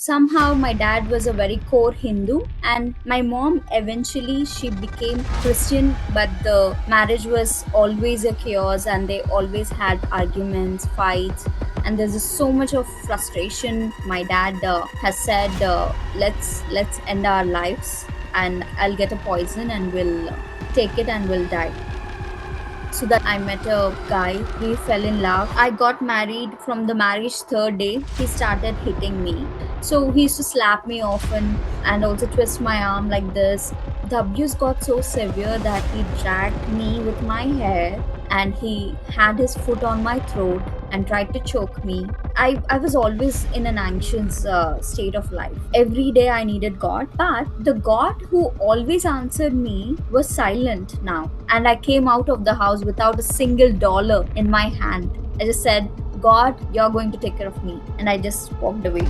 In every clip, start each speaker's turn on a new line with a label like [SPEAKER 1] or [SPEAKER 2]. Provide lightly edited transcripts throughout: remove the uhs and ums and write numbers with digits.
[SPEAKER 1] Somehow my dad was a very core Hindu, and my mom eventually she became Christian, but the marriage was always a chaos, and they always had arguments, fights, and there's just so much of frustration. My dad has said, let's end our lives, and I'll get a poison and we'll take it and we'll die. So that I met a guy, we fell in love. I got married. From the marriage third day, he started hitting me. So he used to slap me often and also twist my arm like this. The abuse got so severe that he dragged me with my hair, and he had his foot on my throat and tried to choke me. I was always in an anxious state of life. Every day I needed God, but the God who always answered me was silent now. And I came out of the house without a single dollar in my hand. I just said, God, you're going to take care of me. And I just walked away.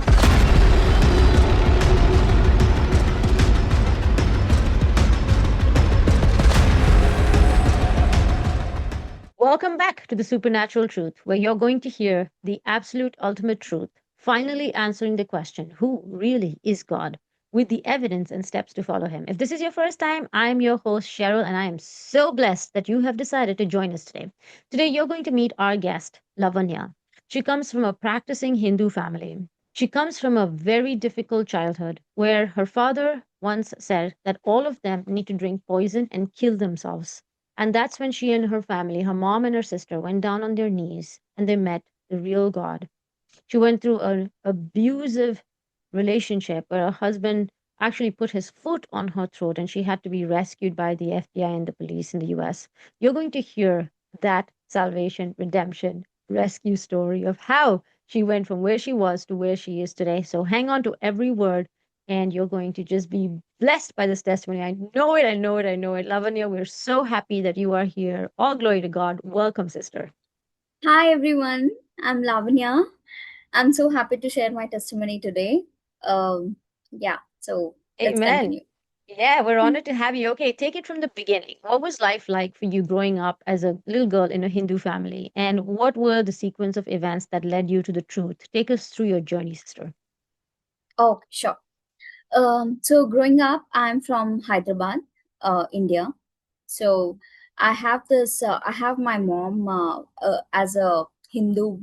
[SPEAKER 2] Welcome back to the Supernatural Truth, where you're going to hear the absolute ultimate truth, finally answering the question who really is God, with the evidence and steps to follow Him. If this is your first time, I'm your host, Cheryl, and I am so blessed that you have decided to join us today. Today, you're going to meet our guest, Lavanya. She comes from a practicing Hindu family. She comes from a very difficult childhood where her father once said that all of them need to drink poison and kill themselves. And that's when she and her family, her mom and her sister, went down on their knees and they met the real God. She went through an abusive relationship where her husband actually put his foot on her throat and she had to be rescued by the FBI and the police in the US. You're going to hear that salvation, redemption, rescue story of how she went from where she was to where she is today. So hang on to every word and you're going to just be blessed by this testimony. I know it, I know it, I know it. Lavanya, we're so happy that you are here. All glory to God. Welcome, sister.
[SPEAKER 1] Hi everyone, I'm Lavanya. I'm so happy to share my testimony today. Yeah, so let's
[SPEAKER 2] Amen.
[SPEAKER 1] continue.
[SPEAKER 2] Yeah, we're honored to have you. Okay, take it from the beginning. What was life like for you growing up as a little girl in a Hindu family? And what were the sequence of events that led you to the truth? Take us through your journey, sister.
[SPEAKER 1] Oh, sure. So growing up, I'm from Hyderabad, India. So I have my mom as a Hindu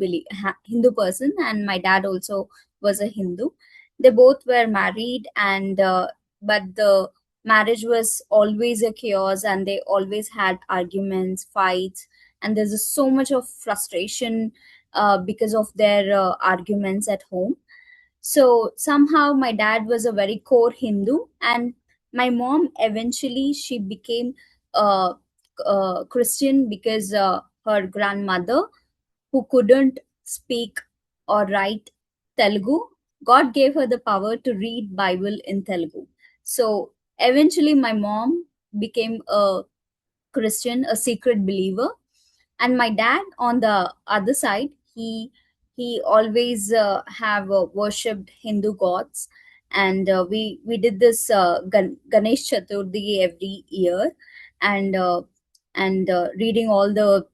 [SPEAKER 1] person, and my dad also was a Hindu. They both were married, and but the marriage was always a chaos, and they always had arguments, fights, and there's just so much of frustration because of their arguments at home. So somehow my dad was a very core Hindu, and my mom eventually she became Christian because her grandmother, who couldn't speak or write Telugu, God gave her the power to read Bible in Telugu. So eventually my mom became a Christian, a secret believer, and my dad on the other side, he always have worshipped Hindu gods, and we did this Ganesh Chaturthi every year, and reading all the,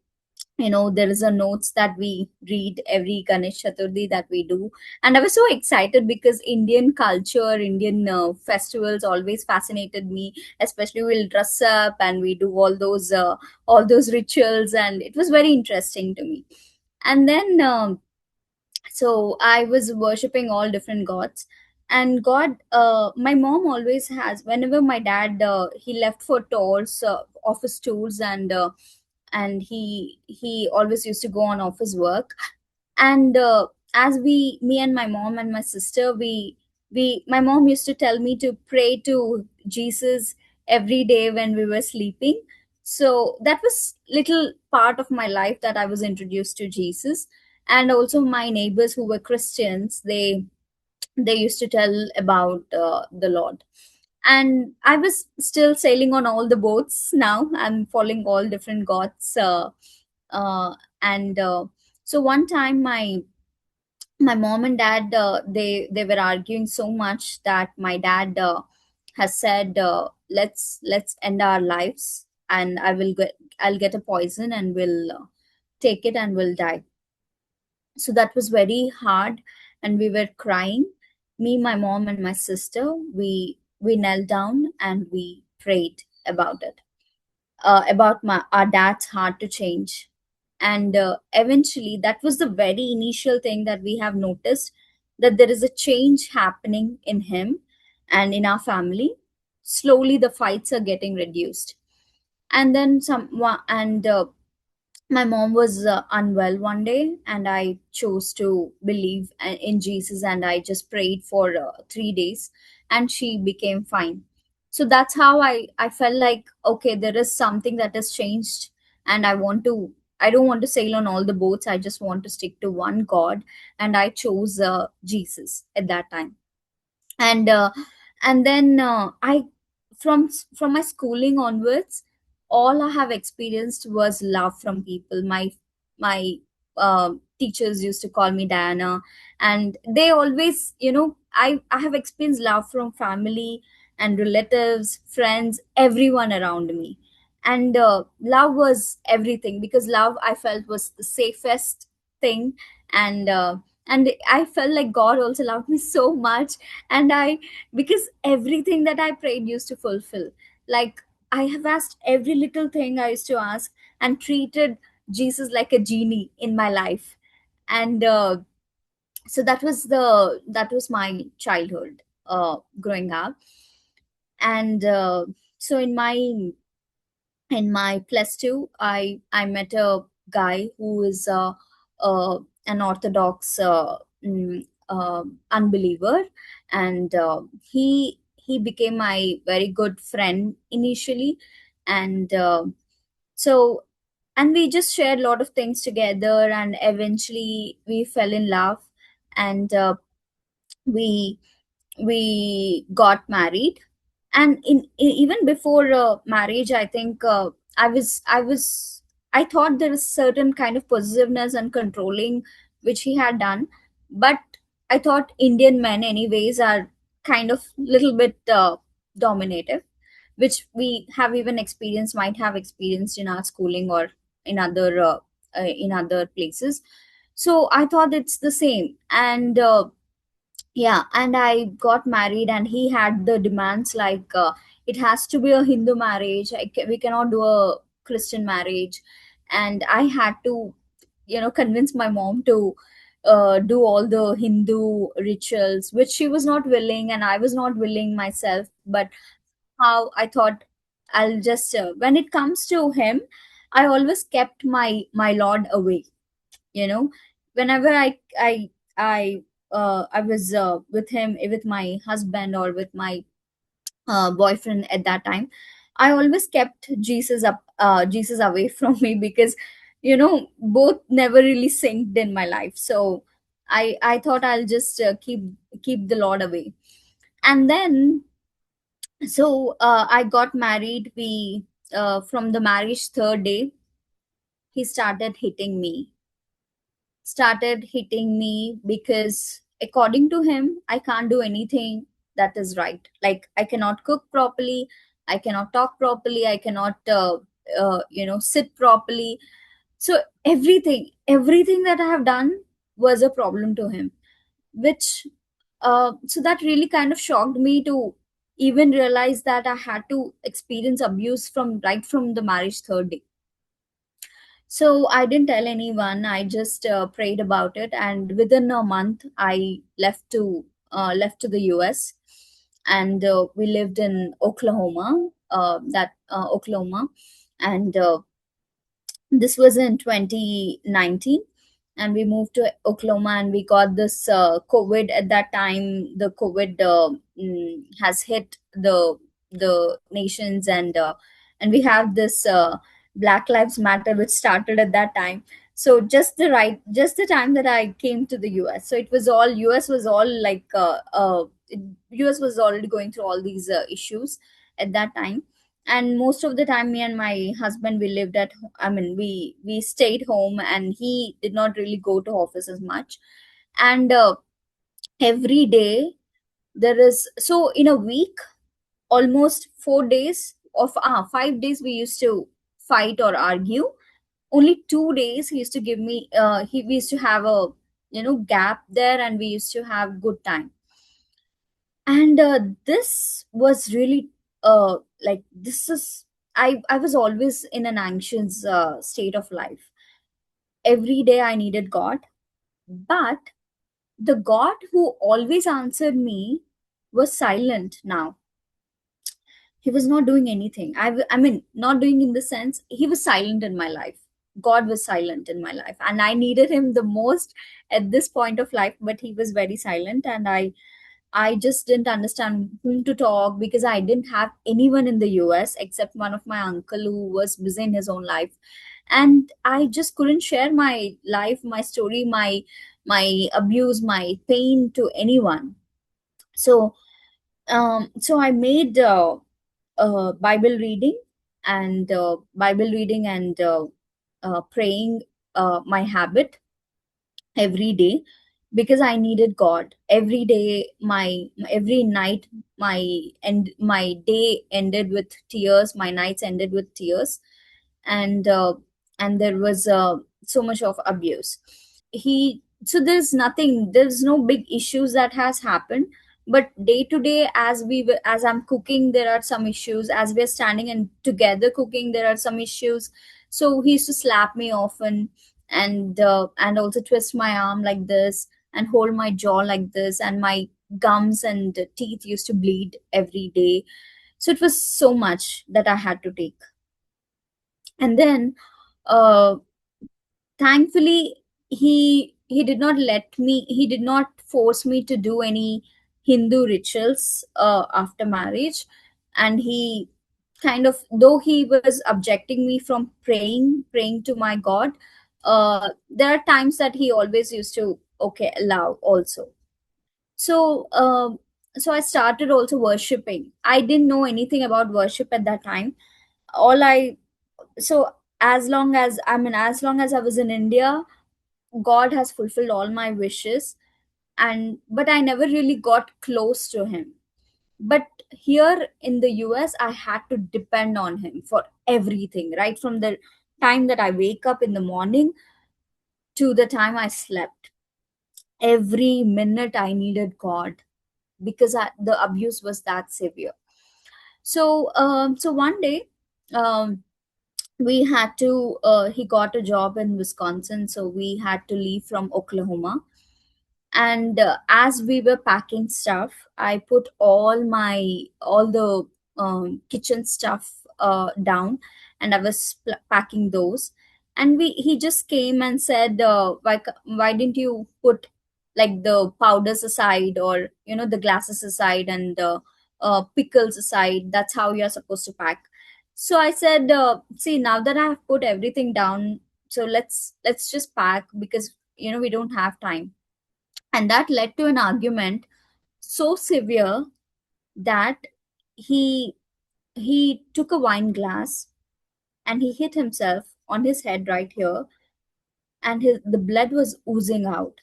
[SPEAKER 1] there is a notes that we read every Ganesh Chaturthi that we do. And I was so excited because Indian culture, Indian festivals always fascinated me, especially we'll dress up and we do all those rituals, and it was very interesting to me. And then so I was worshiping all different gods. And God, my mom always has, whenever my dad he left for tours, office tours, and he always used to go on office work. And as we me and my mom and my sister, we my mom used to tell me to pray to Jesus every day when we were sleeping. So that was little part of my life that I was introduced to Jesus. And also my neighbors who were Christians, they used to tell about the Lord. And I was still sailing on all the boats. Now I'm following all different gods, and so one time my mom and dad, they were arguing so much that my dad has said, let's end our lives, and I'll get a poison and we'll take it and we'll die. So that was very hard, and we were crying. Me, my mom, and my sister, we knelt down and we prayed about it, about our dad's heart to change. And eventually, that was the very initial thing that we have noticed, that there is a change happening in him and in our family. Slowly, the fights are getting reduced. And then and my mom was unwell one day, and I chose to believe in Jesus, and I just prayed for 3 days, and she became fine. So that's how I felt like, okay, there is something that has changed, and I don't want to sail on all the boats. I just want to stick to one God, and I chose Jesus at that time. And then I from my schooling onwards, all I have experienced was love from people. My teachers used to call me Diana, and they always, I have experienced love from family and relatives, friends, everyone around me. And love was everything, because love, I felt, was the safest thing. And I felt like God also loved me so much. And I Because everything that I prayed used to fulfill. Like, I have asked every little thing I used to ask, and treated Jesus like a genie in my life. And so that was my childhood, growing up. And so in my plus 2, I met a guy who is an orthodox unbeliever. And he became my very good friend initially. And so and we just shared a lot of things together, and eventually we fell in love. And we we got married. And even before marriage, I think I thought there was certain kind of possessiveness and controlling which he had done. But I thought Indian men anyways are kind of little bit dominative, which we have even experienced, might have experienced in our schooling, or in other places. So I thought it's the same. And yeah, and I got married, and he had the demands like, it has to be a Hindu marriage. We cannot do a Christian marriage. And I had to, convince my mom to do all the Hindu rituals, which she was not willing, and I was not willing myself. But how I thought, I'll just when it comes to him, I always kept my Lord away. you know Whenever I was with him, with my husband, or with my boyfriend at that time, I always kept Jesus away from me, because both never really synced in my life. So I thought I'll just keep the Lord away. And then, so I got married. We From the marriage third day, he started hitting me, because according to him, I can't do anything that is right. Like, I cannot cook properly, I cannot talk properly, I cannot sit properly. So everything that I have done was a problem to him, which so that really kind of shocked me to even realize that I had to experience abuse from right from the marriage third day. So I didn't tell anyone. I just prayed about it, and within a month, I left to the U.S. And we lived in Oklahoma. Oklahoma, and this was in 2019. And we moved to Oklahoma, and we got this COVID at that time. The COVID has hit the nations. And we have this Black Lives Matter, which started at that time. So just the time that I came to the US. So it was all US was all like US was already going through all these issues at that time. And most of the time, me and my husband, we lived at I mean, we stayed home, and he did not really go to office as much. And every day, there is so in a week, almost 4 days of 5 days, we used to fight or argue. Only 2 days he used to give me we used to have a gap there, and we used to have good time. And this was really like this is I was always in an anxious state of life. Every day I needed God, but the God who always answered me was silent now. He was not doing anything. I mean, not doing in the sense, he was silent in my life. God was silent in my life, and I needed him the most at this point of life, but he was very silent. And I just didn't understand whom to talk, because I didn't have anyone in the US except one of my uncle who was busy in his own life. And I just couldn't share my life, my story, my abuse, my pain to anyone. So so I made Bible reading and praying my habit every day, because I needed God every day. My every night, my day ended with tears. My nights ended with tears, and there was so much of abuse. So there's no big issues that has happened, but day to day, as I'm cooking, there are some issues. As we're standing and together cooking, there are some issues. So he used to slap me often, and also twist my arm like this, and hold my jaw like this, and my gums and teeth used to bleed every day. So it was so much that I had to take. And then uh thankfully, he did not force me to do any Hindu rituals after marriage. And he kind of, though he was objecting me from praying to my God, there are times that he always used to okay allow also. So so I started also worshiping. I didn't know anything about worship at that time. All I so as long as I was in India, God has fulfilled all my wishes. And but I never really got close to him. But here in the US, I had to depend on him for everything, right from the time that I wake up in the morning to the time I slept. Every minute I needed God, because the abuse was that severe. So so one day, um we had to he got a job in Wisconsin, so we had to leave from Oklahoma. And as we were packing stuff, I put all the kitchen stuff down, and I was packing those. And we he just came and said, why didn't you put like the powders aside, or the glasses aside, and the pickles aside? That's how you're supposed to pack. So I said, see, now that I have put everything down, so let's just pack, because we don't have time. And that led to an argument so severe that he he took a wine glass, and he hit himself on his head right here, and the blood was oozing out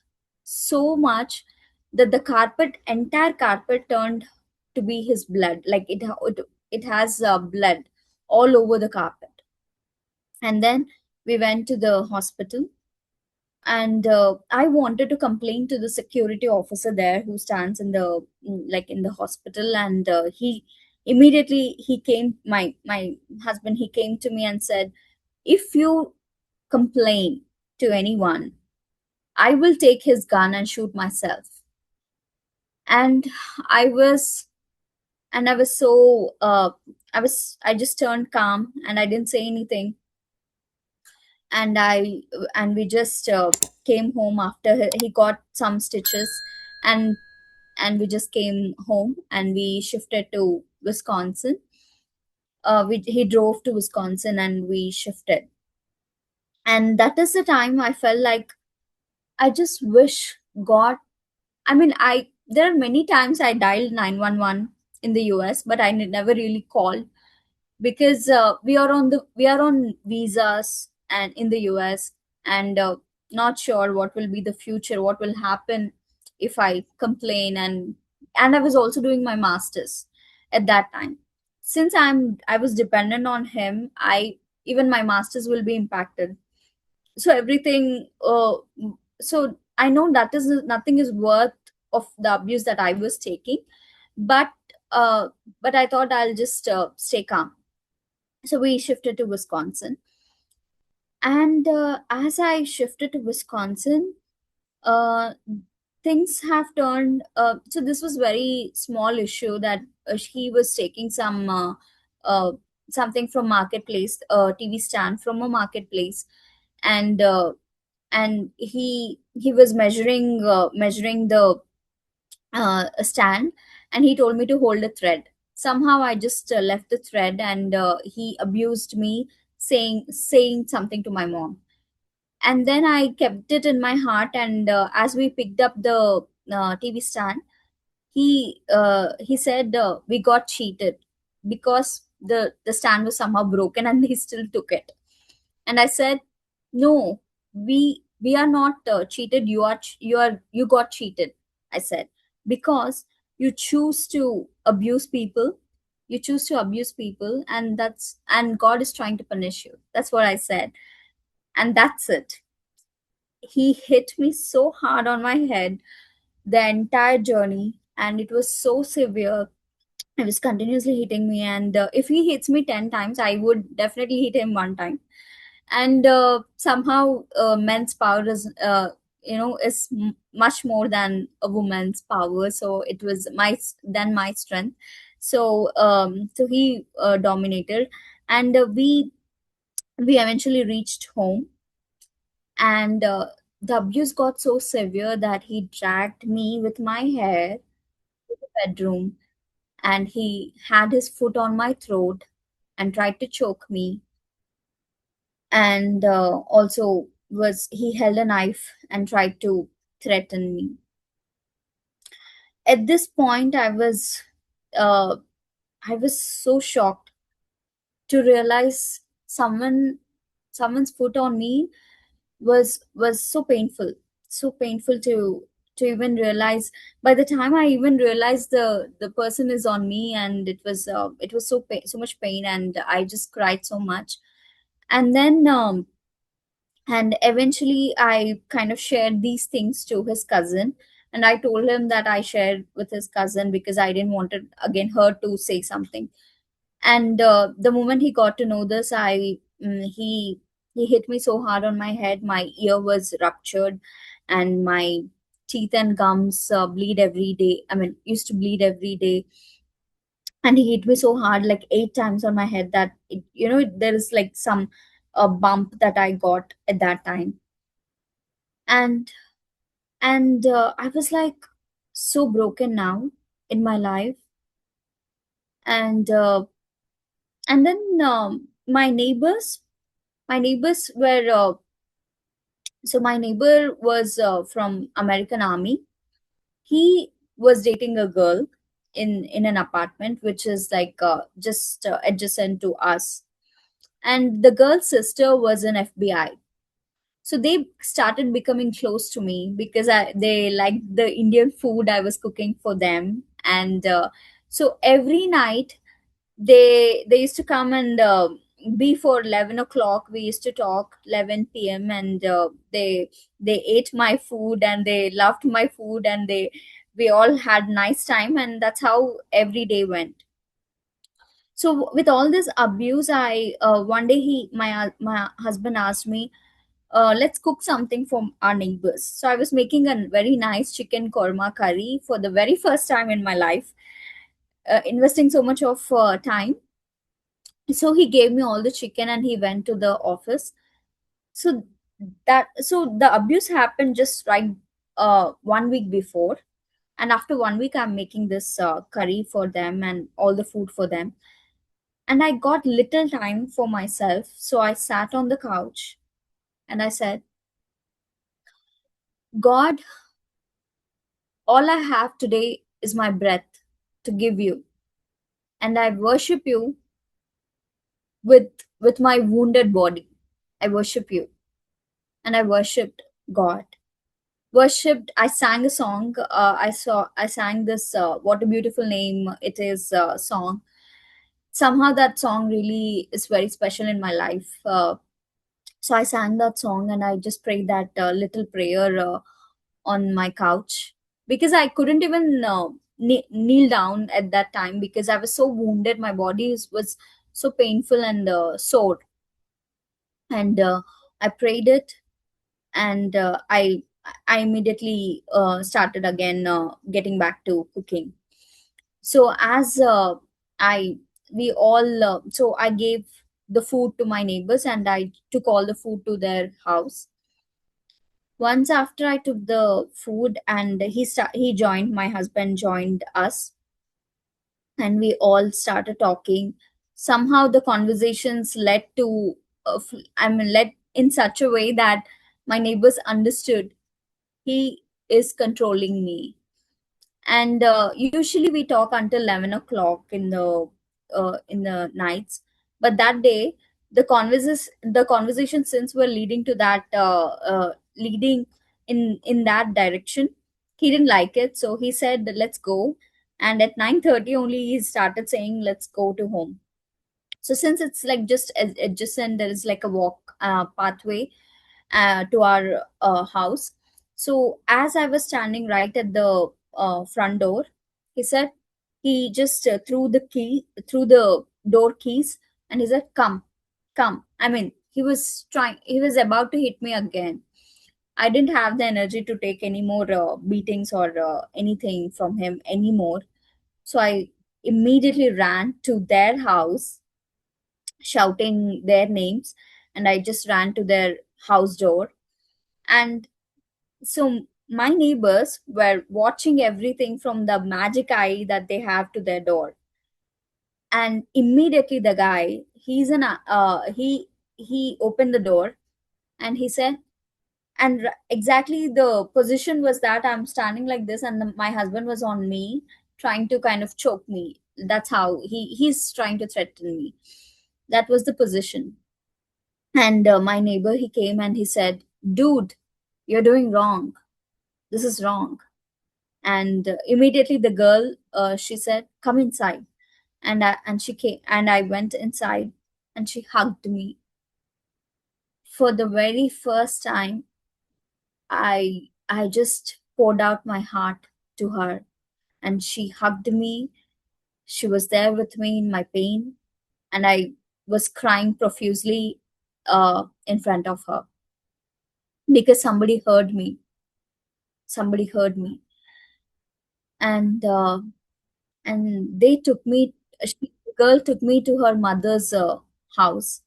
[SPEAKER 1] so much that the entire carpet turned to be his blood. Like it has blood all over the carpet. And then we went to the hospital, and I wanted to complain to the security officer there, who stands in the like in the hospital. And he immediately he came my husband, he came to me and said, if you complain to anyone, I will take his gun and shoot myself. And i was I was so I just turned calm, and I didn't say anything. And we just came home after he got some stitches. And we just came home, and we shifted to Wisconsin. He drove to Wisconsin, and we shifted. And that is the time I felt like I just wish God. I mean, I there are many times I dialed 911 in the US, but I never really called, because we are on visas and in the US. And not sure what will be the future, what will happen if I complain. And I was also doing my masters at that time. Since I was dependent on him, I even my masters will be impacted. So everything so I know that is nothing is worth of the abuse that I was taking. but uh, but I thought I'll just stay calm. So we shifted to Wisconsin, and as I shifted to Wisconsin, uh, things have turned. So this was very small issue that he was taking uh, something from marketplace, TV stand from a marketplace, and he was measuring the stand, and he told me to hold a thread. Somehow I just left the thread, and he abused me, saying something to my mom. And then I kept it in my heart, and as we picked up the TV stand, he said, we got cheated because the stand was somehow broken and they still took it. And I said, no, we are not cheated. You got cheated, I said, because you choose to abuse people. You choose to abuse people, and God is trying to punish you. That's what I said. And that's it. He hit me so hard on my head the entire journey, and it was so severe. He was continuously hitting me, and if he hits me 10 times, I would definitely hit him one time. And somehow men's power is much more than a woman's power, so it was my strength. So he dominated, and we eventually reached home, and the abuse got so severe that he dragged me with my hair to the bedroom, and he had his foot on my throat and tried to choke me, and also was he held a knife and tried to threaten me. At this point, uh, I was so shocked to realize someone's foot on me was so painful to even realize. By the time I even realized the person is on me, and it was so much pain, and I just cried so much. And then and eventually I kind of shared these things to his cousin, and I told him that I shared with his cousin because I didn't want it again her to say something. And the moment he got to know this, he hit me so hard on my head, my ear was ruptured, and my teeth and gums bleed every day, I mean used to bleed every day. And he hit me so hard, like 8 times on my head, that there is like some bump that I got at that time. And and I was like so broken now in my life. And uh, and then my neighbors were so my neighbor was from American Army. He was dating a girl in an apartment which is like just adjacent to us, and the girl's sister was an FBI. So they started becoming close to me because they liked the Indian food I was cooking for them. And so every night they used to come, and before 11 o'clock we used to talk 11 p.m., and they ate my food, and they loved my food, and we all had nice time, and that's how every day went. So with all this abuse, I one day my husband asked me, let's cook something for our neighbors. So I was making a very nice chicken korma curry for the very first time in my life, investing so much of time. So he gave me all the chicken, and he went to the office. So the abuse happened just right 1 week before, and after 1 week I'm making this curry for them and all the food for them, and I got little time for myself. So I sat on the couch and I said, God, all I have today is my breath to give you, and I worship you with my wounded body. I worship you, and I worshipped God. Worshipped. I sang a song. I sang this "What a Beautiful Name It Is" song. Somehow that song really is very special in my life. So I sang that song, and I just prayed that little prayer on my couch, because I couldn't even kneel down at that time because I was so wounded. My body was so painful and sore. And I prayed it, and I immediately started again getting back to cooking. So as I we all so I gave the food to my neighbors, and I took all the food to their house. Once after I took the food, and he joined, my husband joined us, and we all started talking. Somehow the conversations led to led in such a way that my neighbors understood he is controlling me. And usually we talk until 11 o'clock in the nights. But that day, the conversation since were leading to that leading in that direction, he didn't like it, so he said let's go. And at 9:30 only he started saying let's go to home. So since it's like just adjacent, there is like a walk pathway to our house. So as I was standing right at the front door, he said, he just threw the door keys, and he said, "Come, come." I mean, he was about to hit me again. I didn't have the energy to take any more beatings or anything from him anymore. So I immediately ran to their house, shouting their names, and I just ran to their house door. And so my neighbors were watching everything from the magic eye that they have to their door. And immediately the guy, he opened the door, and he said, and exactly the position was that I'm standing like this, and my husband was on me, trying to kind of choke me. That's how he's trying to threaten me. That was the position. And my neighbor, he came and he said, "Dude, you're doing wrong. This is wrong." And immediately the girl, she said, "Come inside." And she came, and I went inside, and she hugged me. For the very first time, I just poured out my heart to her, and she hugged me. She was there with me in my pain, and I was crying profusely in front of her because somebody heard me. And they took me the girl took me to her mother's house.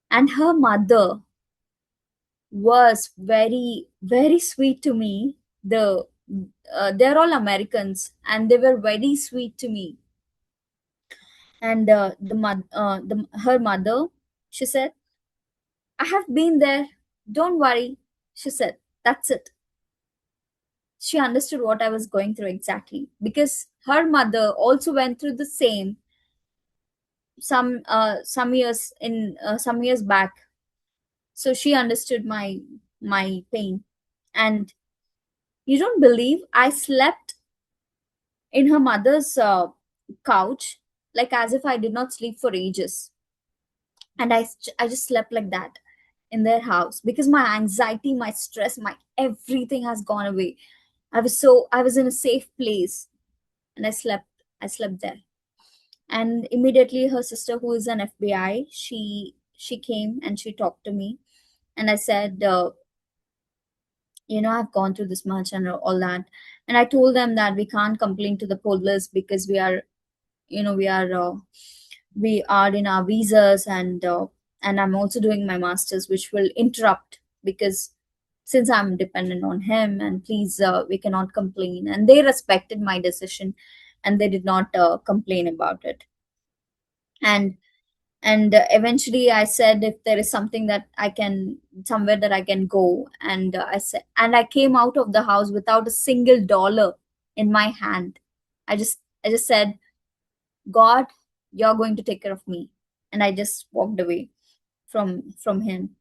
[SPEAKER 1] And her mother was very very sweet to me. They're all Americans, and they were very sweet to me. And her mother, she said, "I have been there, don't worry." She said, "That's it." She understood what I was going through exactly, because her mother also went through the same some years back. So she understood my pain. And you don't believe, I slept in her mother's couch, like as if I did not sleep for ages. And I just slept like that in their house, because my anxiety, my stress, my everything has gone away. I was in a safe place, and I slept there. And immediately her sister, who is an FBI, she came and she talked to me. And I said, I've gone through this much and all that. And I told them that we can't complain to the police, because we are, you know we are in our visas. And I'm also doing my masters, which will interrupt, because since I'm dependent on him, and please, we cannot complain. And they respected my decision, and they did not complain about it. And eventually I said, if there is something that I can, somewhere that I can go. And I said, and I came out of the house without a single dollar in my hand. I just said, "God, you're going to take care of me." And I just walked away from him.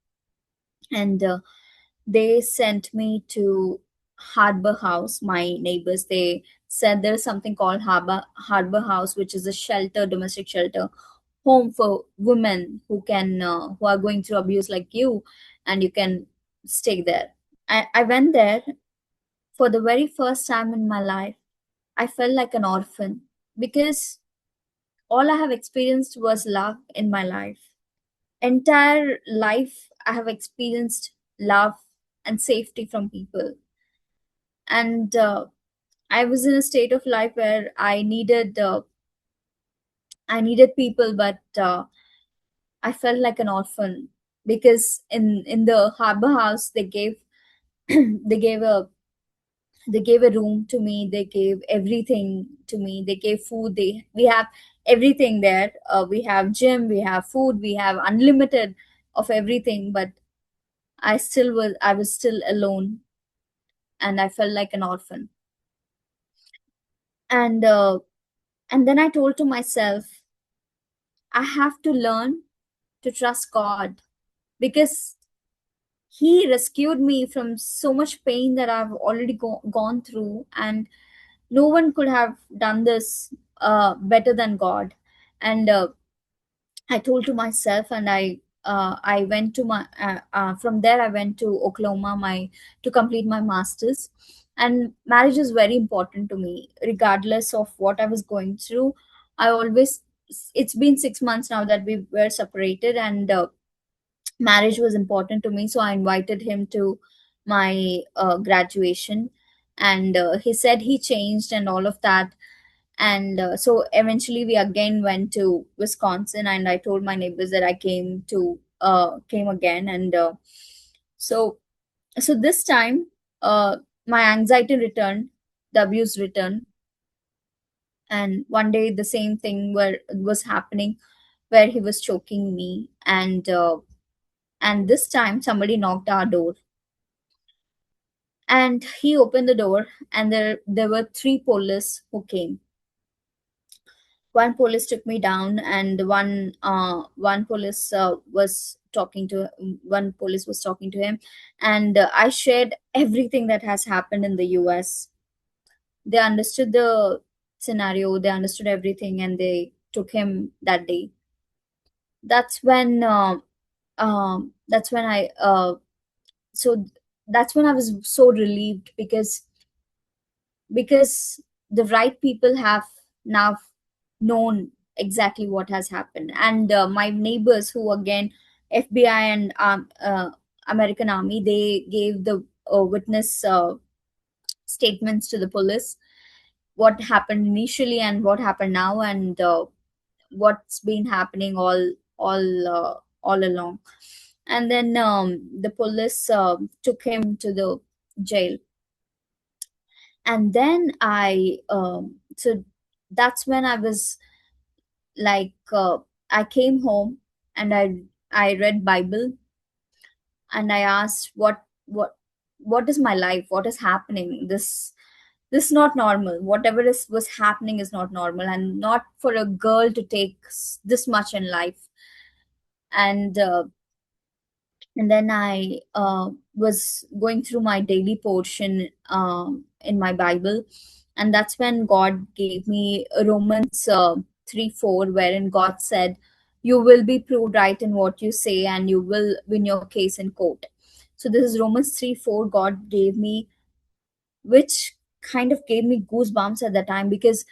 [SPEAKER 1] And they sent me to Harbor House. My neighbors, they said there's something called Harbor House, which is a shelter, domestic shelter, home for women who are going through abuse like you, and you can stay there. I went there for the very first time in my life. I felt like an orphan because all I have experienced was love in my life. Entire life I have experienced love and safety from people. And I was in a state of life where I needed people, but I felt like an orphan because in the harbor house they gave they gave a they gave a room to me, they gave everything to me, they gave food, they we have everything there. We have gym, we have food, we have unlimited of everything, but I was still alone, and I felt like an orphan. And and then I told to myself, I have to learn to trust God, because he rescued me from so much pain that I've already gone through, and no one could have done this better than God. And I told to myself, and I went to my from there I went to Oklahoma to complete my masters. And marriage is very important to me, regardless of what I was going through. I always It's been 6 months now that we were separated, and marriage was important to me, so I invited him to my graduation. And he said he changed and all of that. And so eventually we again went to Wisconsin, and I told my neighbors that I came again. And so so this time, my anxiety returned, the abuse returned. And one day the same thing where was happening, where he was choking me. And this time somebody knocked our door, and he opened the door, and there were three police who came. One police took me down, and one police was talking to him. And I shared everything that has happened in the US. They understood the scenario, they understood everything, and they took him that day. That's when that's when I so that's when I was so relieved, because the right people have now known exactly what has happened. And my neighbors, who again FBI and American Army, they gave the witness statements to the police, what happened initially and what happened now, and what's been happening all along. And then the police took him to the jail. And then that's when I was like, I came home, and I read Bible, and I asked, what is my life, what is happening, this is not normal, whatever is was happening is not normal, and not for a girl to take this much in life. And and then I was going through my daily portion in my Bible, and that's when God gave me Romans 3:4, wherein God said, "You will be proved right in what you say, and you will win your case in court." So this is Romans 3:4 God gave me, which kind of gave me goosebumps at the time, because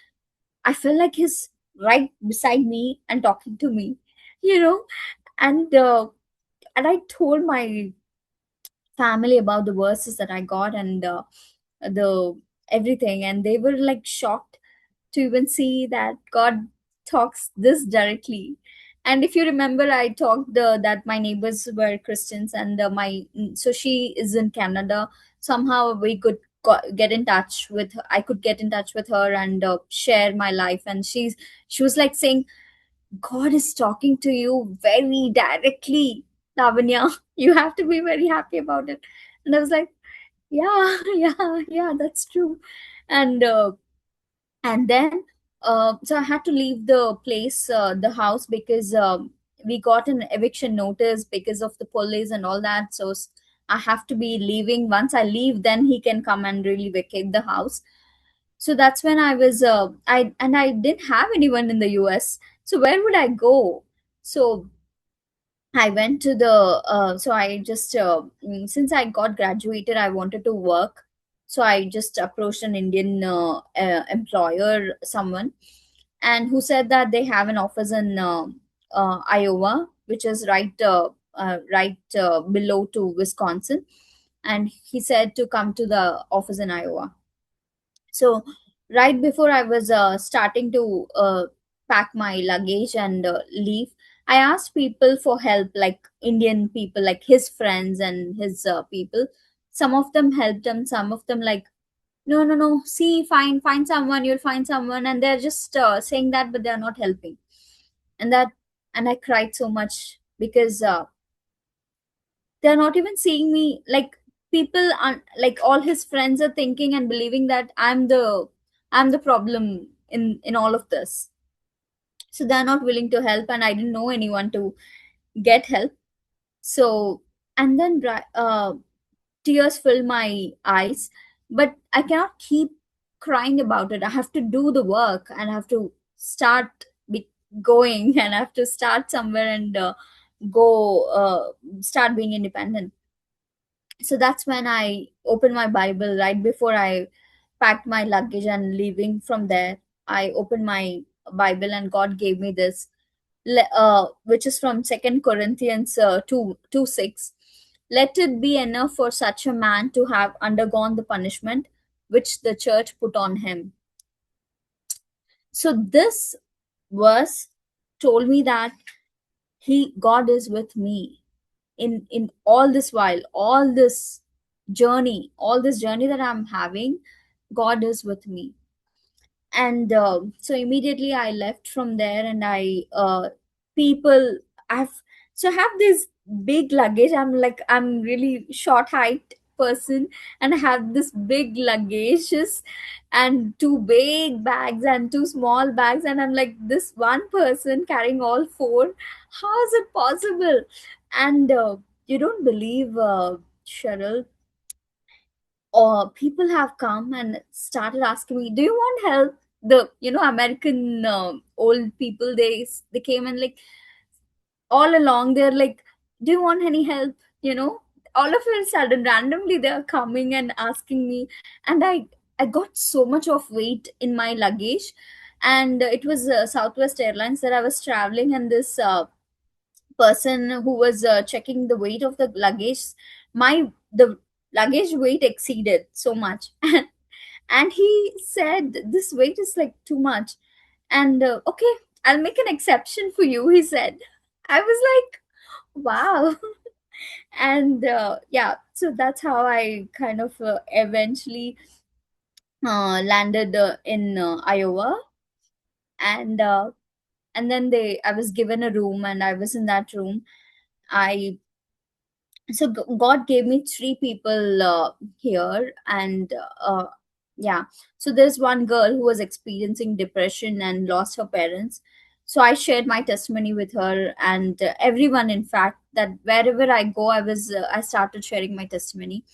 [SPEAKER 1] I felt like He's right beside me and talking to me, you know. And and I told my family about the verses that I got, and the everything, and they were like shocked to even see that God talks this directly. And if you remember, I talked that my neighbors were Christians, and so she is in Canada. Somehow we could get in touch with her. I could get in touch with her and share my life, and she was like saying, God is talking to you very directly, Lavanya. You have to be very happy about it. And I was like, yeah, yeah, that's true. And then so I had to leave the place, the house, because we got an eviction notice because of the police and all that. So I have to be leaving. Once I leave, then he can come and really vacate the house. So that's when I didn't have anyone in the US, so where would I go? So I went to the so I just since I got graduated, I wanted to work. So I just approached an Indian employer, someone, and who said that they have an office in Iowa, which is right below to Wisconsin. And he said to come to the office in Iowa. So right before I was starting to pack my luggage and leave, I asked people for help, like Indian people, like his friends and his people. Some of them helped him, some of them like, no, no, no, see, find someone, you'll find someone, and they're just saying that, but they're not helping. And that, and I cried so much because they're not even seeing me. Like, people are like, all his friends are thinking and believing that I'm the problem in all of this. So they're not willing to help, and I didn't know anyone to get help. So, and then tears fill my eyes, but I cannot keep crying about it. I have to do the work, and I have to start going and I have to start somewhere and go start being independent. So that's when I opened my Bible right before I packed my luggage and leaving from there. I opened my Bible, and God gave me this, which is from Second Corinthians 2:6. Let it be enough for such a man to have undergone the punishment which the church put on him. So this verse told me that God is with me in all this while, all this journey that I'm having. God is with me. And so immediately I left from there, and I people I've so I have this big luggage. I'm really short height person, and I have this big luggages and two big bags and two small bags, and I'm like, this one person carrying all four, how is it possible? And you don't believe, Cheryl, or people have come and started asking me, do you want help? The American old people, they came and like, all along they're like, do you want any help? you know all of a sudden randomly they're coming and asking me. And I got so much of weight in my luggage. And it was Southwest Airlines that I was traveling, and this person who was checking the weight of the luggage, the luggage weight exceeded so much. And he said, this weight is like too much. And okay, I'll make an exception for you, he said. I was like, wow. And yeah, so that's how I kind of eventually landed in Iowa. And then they I was given a room, and I was in that room. I So God gave me three people here. And yeah, so there's one girl who was experiencing depression and lost her parents. So I shared my testimony with her, and everyone, in fact, that wherever I go, I started sharing my testimony.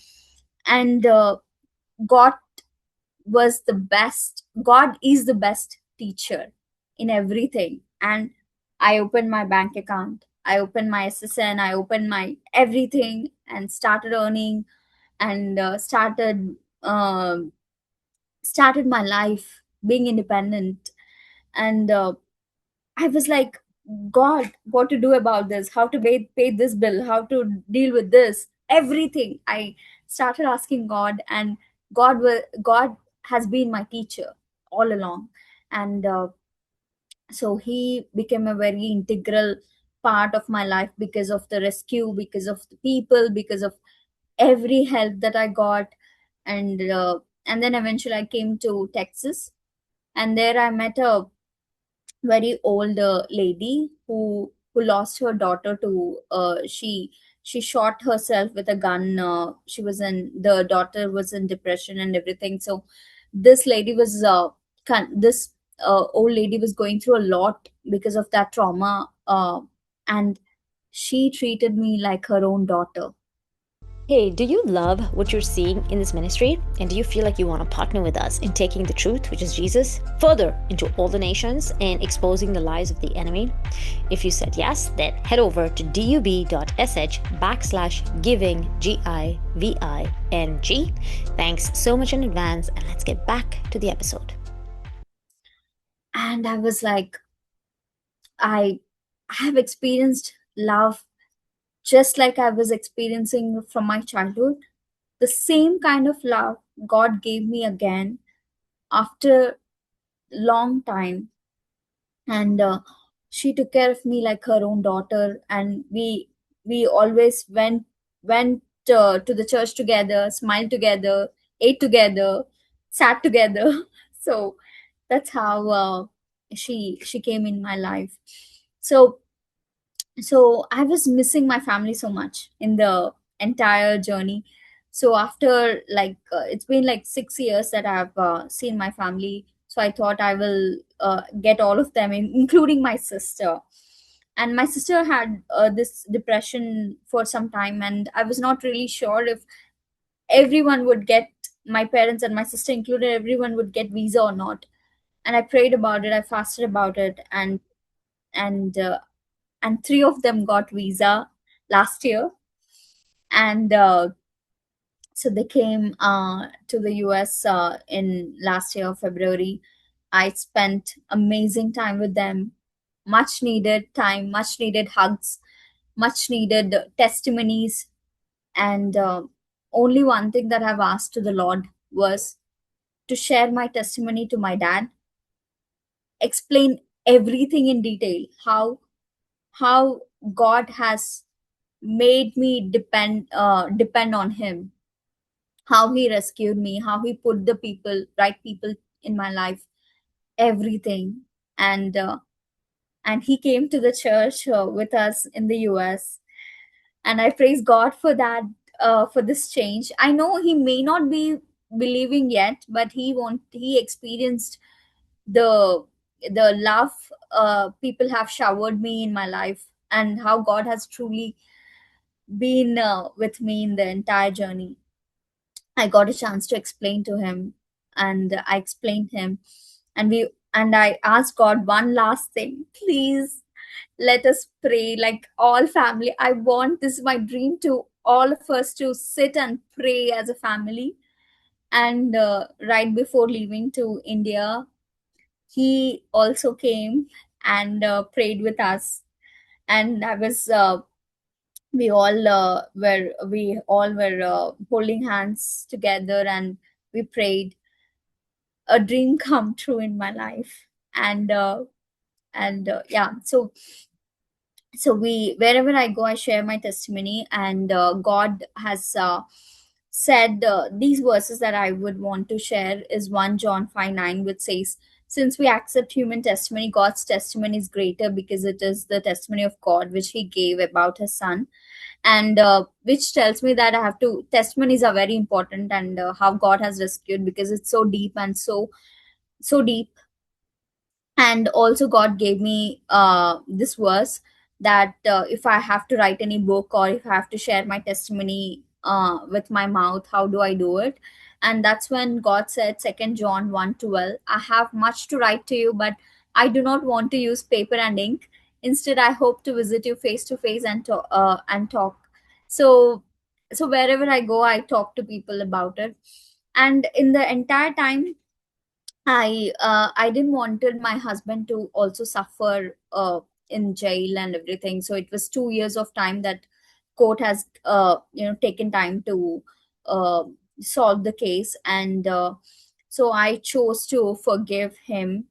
[SPEAKER 1] And God God is the best teacher in everything. And I opened my bank account, I opened my SSN, I opened my everything, and started earning, and started my life being independent. And I was like, God, what to do about this? How to pay this bill? How to deal with this? Everything. I started asking God, and God has been my teacher all along. And so He became a very integral part of my life, because of the rescue, because of the people, because of every help that I got. And then eventually I came to Texas, and there I met a very old lady who lost her daughter to she shot herself with a gun. The daughter was in depression and everything. So this lady was this old lady was going through a lot because of that trauma, and she treated me like her own daughter.
[SPEAKER 2] Hey, do you love what you're seeing in this ministry? And do you feel like you want to partner with us in taking the truth, which is Jesus, further into all the nations and exposing the lies of the enemy? If you said yes, then head over to dub.sh/giving, GIVING. Thanks so much in advance, and let's get back to the episode.
[SPEAKER 1] And I was like, I have experienced love just like I was experiencing from my childhood. The same kind of love God gave me again after long time. And she took care of me like her own daughter, and we always went to the church together, smiled together, ate together, sat together. So that's how she came in my life. So so I was missing my family so much in the entire journey. So after like it's been like 6 years that I've seen my family, so I thought I will get all of them including my sister. And my sister had this depression for some time, and I was not really sure if everyone would get, my parents and my sister included, everyone would get visa or not. And I prayed about it, I fasted about it, and and three of them got visa last year. And so they came to the US in last year February. I spent amazing time with them, much needed time, much needed hugs, much needed testimonies. And only one thing that I've asked to the Lord was to share my testimony to my dad, explain everything in detail, how God has made me depend on him, how he rescued me, how he put the people, right people in my life, everything. And and he came to the church with us in the US, and I praise God for that, for this change. I know he may not be believing yet, but he experienced the love people have showered me in my life, and how God has truly been with me in the entire journey. I got a chance to explain to him, and I explained him, and I asked God one last thing. Please let us pray like all family. I want, this is my dream, to all of us to sit and pray as a family. And right before leaving to India, he also came and prayed with us. And I was we all were holding hands together, and we prayed. A dream come true in my life. And yeah, so we, wherever I go, I share my testimony. And God has said these verses that I would want to share is 1 John 5:9, which says, since we accept human testimony, God's testimony is greater, because it is the testimony of God which he gave about his son. And which tells me that I have to, testimonies are very important, and how God has rescued, because it's so deep and so deep. And also God gave me this verse, that if I have to write any book, or if I have to share my testimony with my mouth, how do I do it? And that's when God said, 2 John 1:12, I have much to write to you, but I do not want to use paper and ink. Instead, I hope to visit you face to face and talk. So so wherever I go, I talk to people about it. And in the entire time, I didn't wanted my husband to also suffer in jail and everything. So it was 2 years of time that court has taken time to uh, solve the case. And so I chose to forgive him.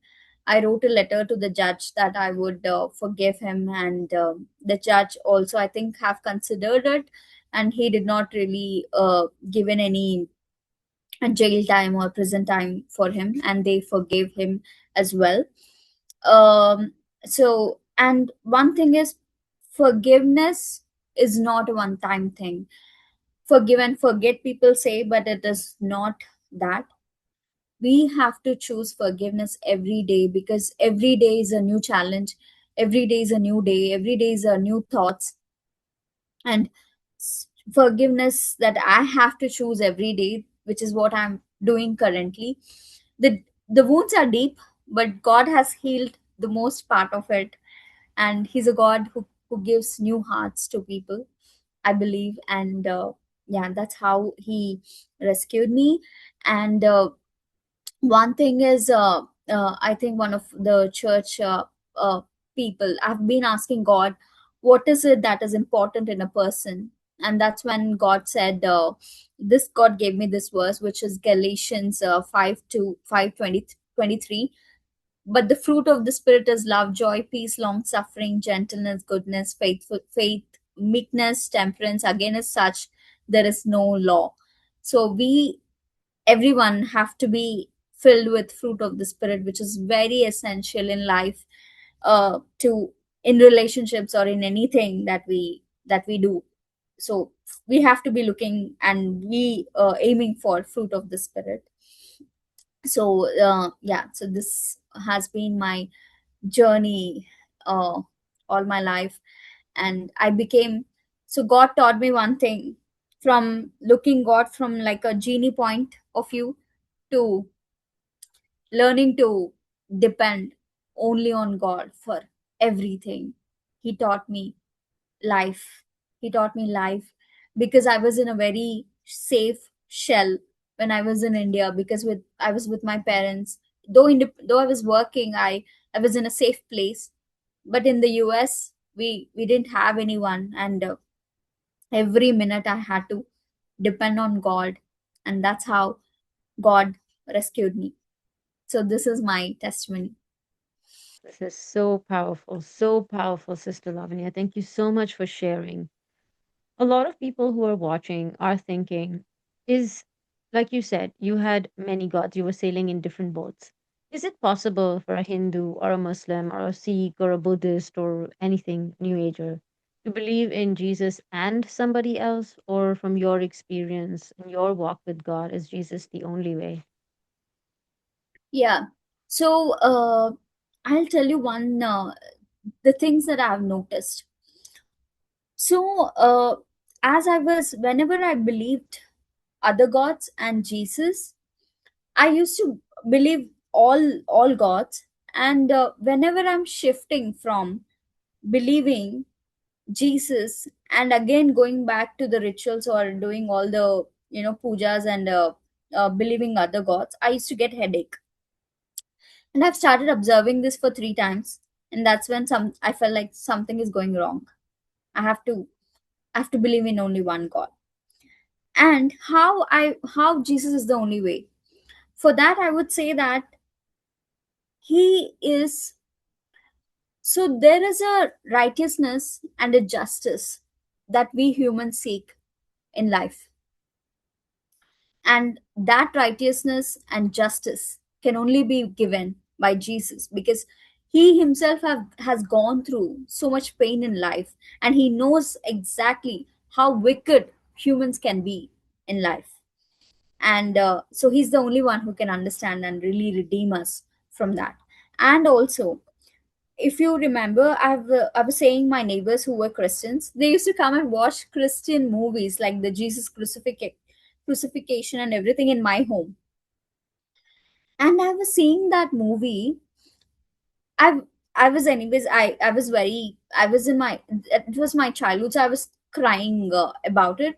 [SPEAKER 1] I wrote a letter to the judge that I would forgive him, and the judge also, I think, have considered it, and he did not really given any jail time or prison time for him, and they forgave him as well. Um so and one thing is, forgiveness is not a one time thing. Forgive and forget, people say, but it is not that. We have to choose forgiveness every day, because every day is a new challenge, every day is a new day, every day is a new thoughts. And forgiveness that I have to choose every day, which is what I'm doing currently. The wounds are deep, but God has healed the most part of it, and He's a God who gives new hearts to people, I believe. And yeah, that's how He rescued me. And one thing is, I think one of the church people, I've been asking God, what is it that is important in a person? And that's when God said, this God gave me this verse, which is Galatians 5 to 5:23. But the fruit of the Spirit is love, joy, peace, long suffering, gentleness, goodness, faith, meekness, temperance. Again, as such, there is no law. So we, everyone, have to be filled with fruit of the Spirit, which is very essential in life, to in relationships or in anything that we do. So we have to be looking and we aiming for fruit of the Spirit. So yeah, so this has been my journey all my life. And I became, so God taught me one thing, from looking God from like a genie point of view, to learning to depend only on God for everything. He taught me life. He taught me life because I was in a very safe shell when I was in India, because with I was with my parents. Though I was working, I was in a safe place. But in the US, we didn't have anyone, and every minute I had to depend on God, and that's how God rescued me. So this is my testimony.
[SPEAKER 2] This is so powerful, Sister Lavanya. Thank you so much for sharing. A lot of people who are watching are thinking, is, like you said, you had many gods, you were sailing in different boats. Is it possible for a Hindu or a Muslim or a Sikh or a Buddhist or anything, New Ager, to believe in Jesus and somebody else? Or from your experience and your walk with God, is Jesus the only way?
[SPEAKER 1] Yeah. So I'll tell you one, the things that I've noticed. So as I was, whenever I believed other gods and Jesus, I used to believe all gods. And whenever I'm shifting from believing Jesus and again going back to the rituals or doing all the pujas and believing other gods, I used to get headache. And I've started observing this for 3 times, and that's when I felt like something is going wrong. I have to i have to believe in only one God. And how Jesus is the only way, for that I would say that he is. So there is a righteousness and a justice that we humans seek in life, and that righteousness and justice can only be given by Jesus, because he himself has gone through so much pain in life, and he knows exactly how wicked humans can be in life. And so he's the only one who can understand and really redeem us from that. And also, if you remember, I was saying my neighbors who were Christians, they used to come and watch Christian movies like the Jesus crucifixion and everything in my home. And I was seeing that movie. I I was anyways. I was very. I was in my. It was my childhood, so I was crying about it.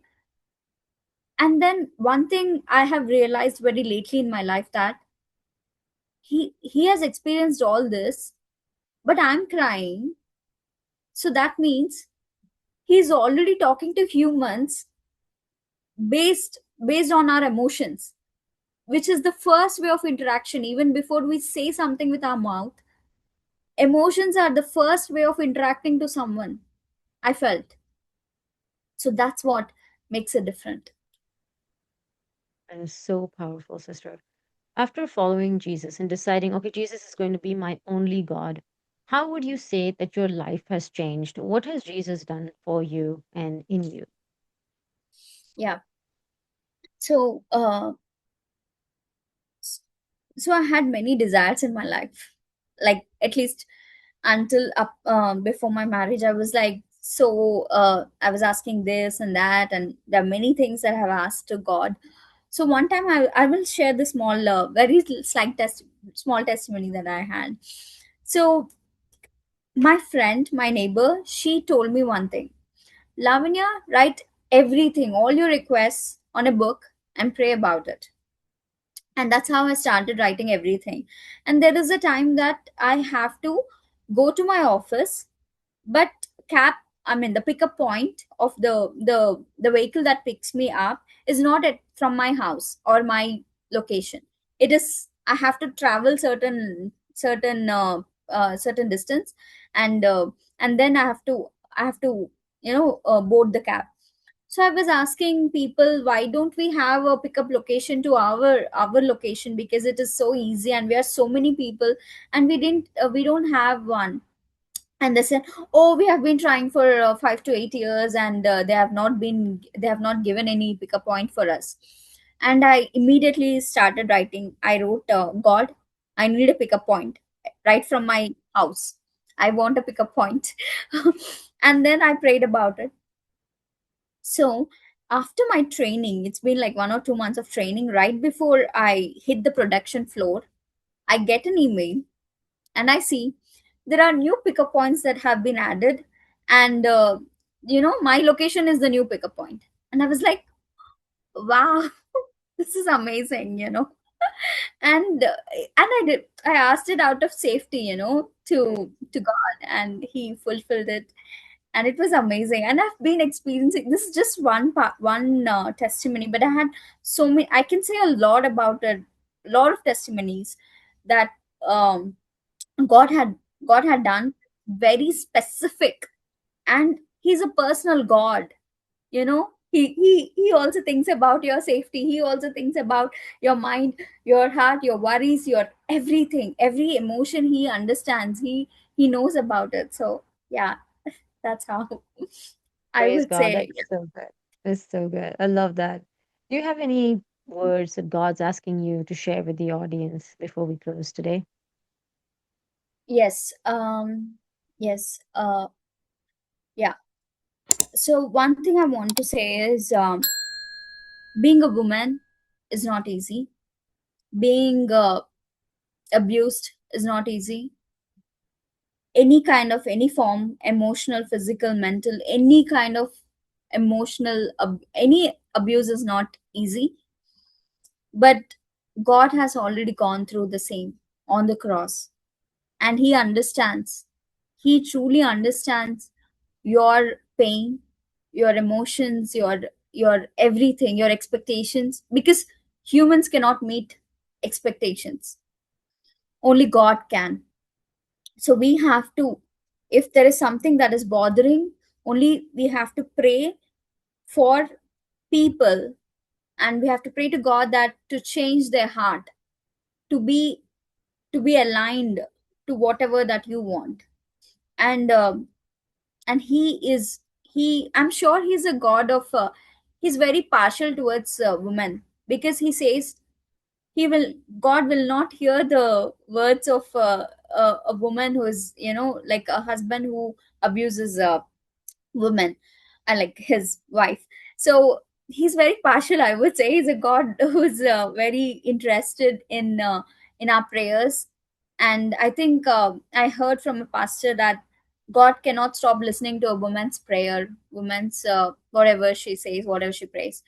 [SPEAKER 1] And then one thing I have realized very lately in my life, that he has experienced all this, but I'm crying. So that means he's already talking to humans based on our emotions, which is the first way of interaction. Even before we say something with our mouth, emotions are the first way of interacting to someone, I felt. So that's what makes it different.
[SPEAKER 2] That is so powerful, sister. After following Jesus and deciding, okay, Jesus is going to be my only God, how would you say that your life has changed? What has Jesus done for you and in you?
[SPEAKER 1] Yeah. So so I had many desires in my life, like at least until up before my marriage. I was like So I was asking this and that, and there are many things that I have asked to God. So one time I will share the small, very slight small testimony that I had. So my friend, my neighbor, she told me one thing: Lavanya, write everything, all your requests on a book and pray about it. And that's how I started writing everything. And there is a time that I have to go to my office, but cap I mean the pickup point of the vehicle that picks me up is not at from my house or my location. It is, I have to travel certain distance, and then I have to board the cab. So I was asking people, why don't we have a pickup location to our location, because it is so easy and we are so many people, and we don't have one. And they said, oh, we have been trying for 5 to 8 years, and they have not given any pickup point for us. And I immediately started writing. I wrote, God, I need a pickup point right from my house. I want a pickup point. And then I prayed about it. So after my training, it's been like 1 or 2 months of training. Right before I hit the production floor, I get an email, and I see there are new pickup points that have been added, and my location is the new pickup point. And I was like, wow, this is amazing, and I asked it out of safety, to God, and He fulfilled it. And it was amazing, and I've been experiencing this is just one testimony, but I had so many. I can say a lot about it, a lot of testimonies that um god had God had done, very specific. And He's a personal God. He also thinks about your safety. He also thinks about your mind, your heart, your worries, your everything, every emotion. He understands. He knows about it. So yeah, that's how I
[SPEAKER 2] Praise
[SPEAKER 1] would
[SPEAKER 2] God.
[SPEAKER 1] say.
[SPEAKER 2] That's so good. That's so good. I love that. Do you have any words that God's asking you to share with the audience before we close today?
[SPEAKER 1] Yes. Yes. Yeah. So one thing I want to say is, being a woman is not easy. Being abused is not easy. Any kind of, any form, emotional, physical, mental, any kind of any abuse is not easy. But God has already gone through the same on the cross, and He understands. He truly understands your pain, your emotions, your everything, your expectations, because humans cannot meet expectations. Only God can. So we have to, if there is something that is bothering, only we have to pray for people, and we have to pray to God that to change their heart, to be to be aligned to whatever that you want. And I'm sure He's a God of, He's very partial towards women, because He says he will God will not hear the words of a woman who is, like a husband who abuses woman, and like his wife. So He's very partial, I would say. He's a God who's very interested in our prayers. And I think, I heard from a pastor that God cannot stop listening to a woman's prayer, woman's whatever she says, whatever she prays.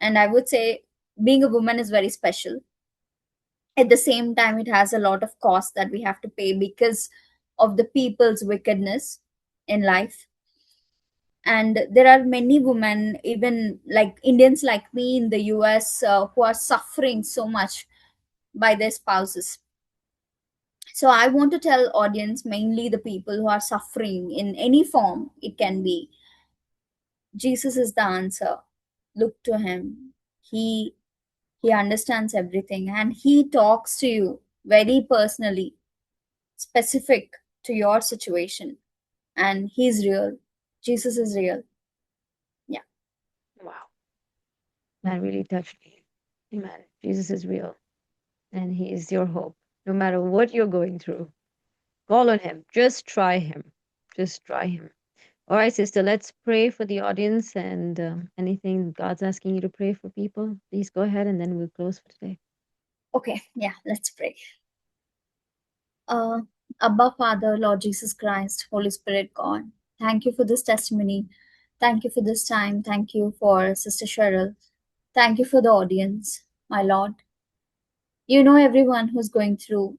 [SPEAKER 1] And I would say being a woman is very special. At the same time, it has a lot of cost that we have to pay because of the people's wickedness in life. And there are many women, even like Indians like me in the US, who are suffering so much by their spouses. So I want to tell audience, mainly the people who are suffering in any form it can be, Jesus is the answer. Look to Him. He understands everything, and He talks to you very personally, specific to your situation. And He's real. Jesus is real. Yeah.
[SPEAKER 2] Wow. That really touched me. Amen. Jesus is real and He is your hope. No matter what you're going through, call on Him. Just try Him. Just try Him. All right, sister, let's pray for the audience and anything God's asking you to pray for people. Please go ahead and then we'll close for today.
[SPEAKER 1] Okay, yeah, let's pray. Uh, Abba, Father, Lord Jesus Christ, Holy Spirit, God, thank you for this testimony. Thank you for this time. Thank you for Sister Cheryl. Thank you for the audience, my Lord. You know everyone who's going through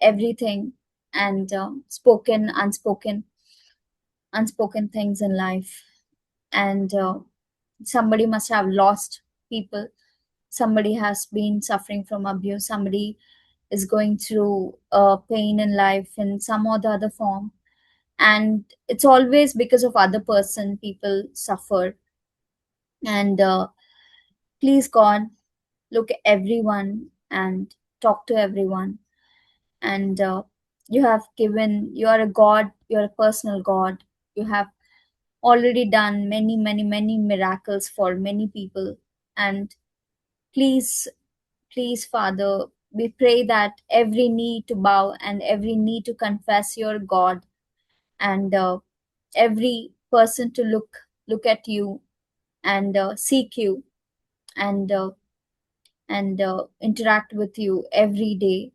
[SPEAKER 1] everything and spoken, unspoken things in life. And somebody must have lost people. Somebody has been suffering from abuse. Somebody is going through pain in life in some or the other form, and it's always because of other person people suffer. And please God, look at everyone and talk to everyone. And you are a God, you're a personal God. You have already done many miracles for many people. And please, please, Father, we pray that every knee to bow and every knee to confess your God, and every person to look at you and seek you and interact with you every day.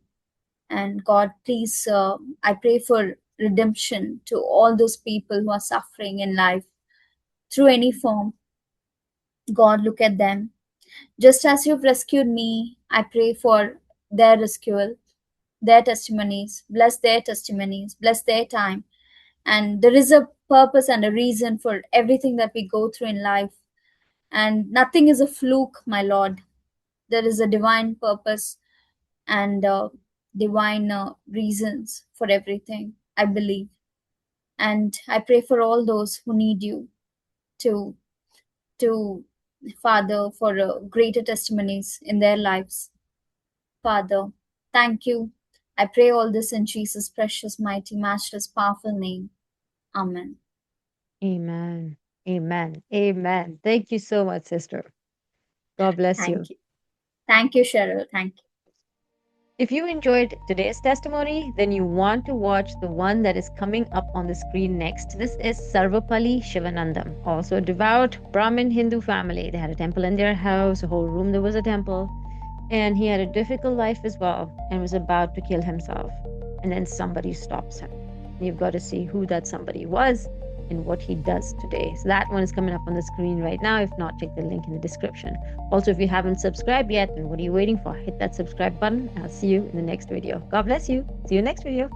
[SPEAKER 1] And God, please, I pray for redemption to all those people who are suffering in life through any form. God, look at them. Just as you've rescued me, I pray for their rescual, their testimonies. Bless their testimonies, bless their time. And there is a purpose and a reason for everything that we go through in life. And nothing is a fluke, my Lord. There is a divine purpose and divine reasons for everything, I believe. And I pray for all those who need you to, to Father, for greater testimonies in their lives. Father, thank you. I pray all this in Jesus' precious, mighty, matchless, powerful name. Amen.
[SPEAKER 2] Amen. Amen. Amen. Thank you so much, sister. God bless you.
[SPEAKER 1] Thank you. Thank you, Cheryl. Thank you.
[SPEAKER 2] If you enjoyed today's testimony, then you want to watch the one that is coming up on the screen next. This is Sarvapalli Shivanandam, also a devout Brahmin Hindu family. They had a temple in their house, a whole room there was a temple. And he had a difficult life as well and was about to kill himself. And then somebody stops him. You've got to see who that somebody was and what he does today. So that one is coming up on the screen right now. If not, check the link in the description. Also, if you haven't subscribed yet, then what are you waiting for? Hit that subscribe button. I'll see you in the next video. God bless you. See you next video.